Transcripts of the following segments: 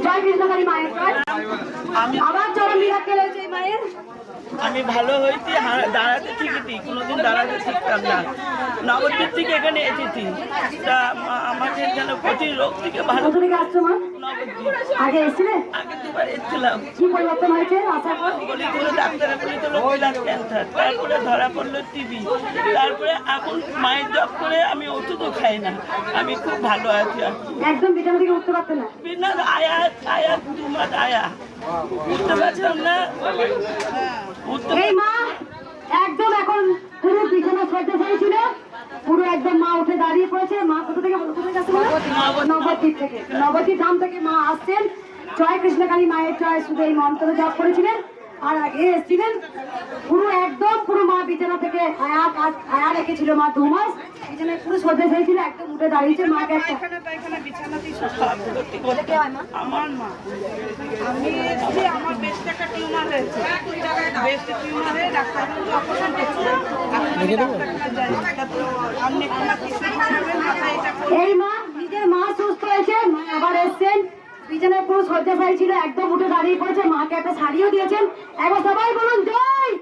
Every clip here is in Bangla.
জয় কৃষ্ণকালী মায়ের জয়। আবার চরণ বিরাট রয়েছে এই মায়ের। আমি ভালো হয়েছি, দাঁড়াতে শিখেছি, কোনোদিন দাঁড়াতে শিখতাম না। নবদ্বীপ থেকে এখানে এসেছি, তা আমাদের যেন প্রতি রোগ থেকে ভালো। কোথা থেকে আসছো মা? নবদ্বীপ আগে এসেছিলে? আগে দুবার এসেছিলাম। কি পরিবর্তন হয়েছে? আসার পর বলি কোনো ডাক্তারে বলেছিল ব্লাড ক্যান্সার, তারপরে ধরা পড়লো টিবি, তারপরে এখন মায়ের জব করে আমি ওষুধও খাই না, আমি খুব ভালো আছি। একদম বিছানা থেকে উঠতে পারতে না? বিনা আয়া 2 মাস আয়া উঠতে পারতাম না। এই মা একদম এখন পুরো বিছানা শয্যাশায়ী ছিল, পুরো একদম মা উঠে দাঁড়িয়ে পড়েছে। মা কোথা থেকে নবদ্বীপ থেকে, নবদ্বীপ ধাম থেকে মা আসছেন। জয় কৃষ্ণকালী মায়ের জয়, শুধু এই মন্ত্র জপ করেছিলেন আর আগে এসেছিলেন। পুরো একদম পুরো মা বিছানা থেকে আয়া রেখেছিল মা 2 মাস, বিছানায় পুরো শয্যাশায়ী ছিল, একদম উঠে দাঁড়িয়েছে। মাকে আমার মা আমি এসেছি, আমার বেস্ট একটা টিউমার হয়েছে, বেস্ট টিউমারে ডাক্তার অপারেশন করছে। এই মা নিজের মা সুস্থ হয়েছে, মা আবার এসছেন। বিছানায় পুরো শয্যাশায়ী ছিল, একদম উঠে দাঁড়িয়ে পড়েছে। মাকে একটা শাড়িও দিয়েছেন। একবার সবাই বলুন জয়।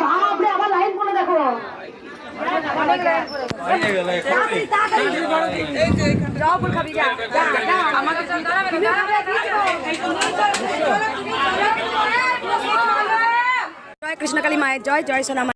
বাপরে, আবার লাইন বলে দেখো। জয় কৃষ্ণকালী মায়ের জয়, জয় সোনা।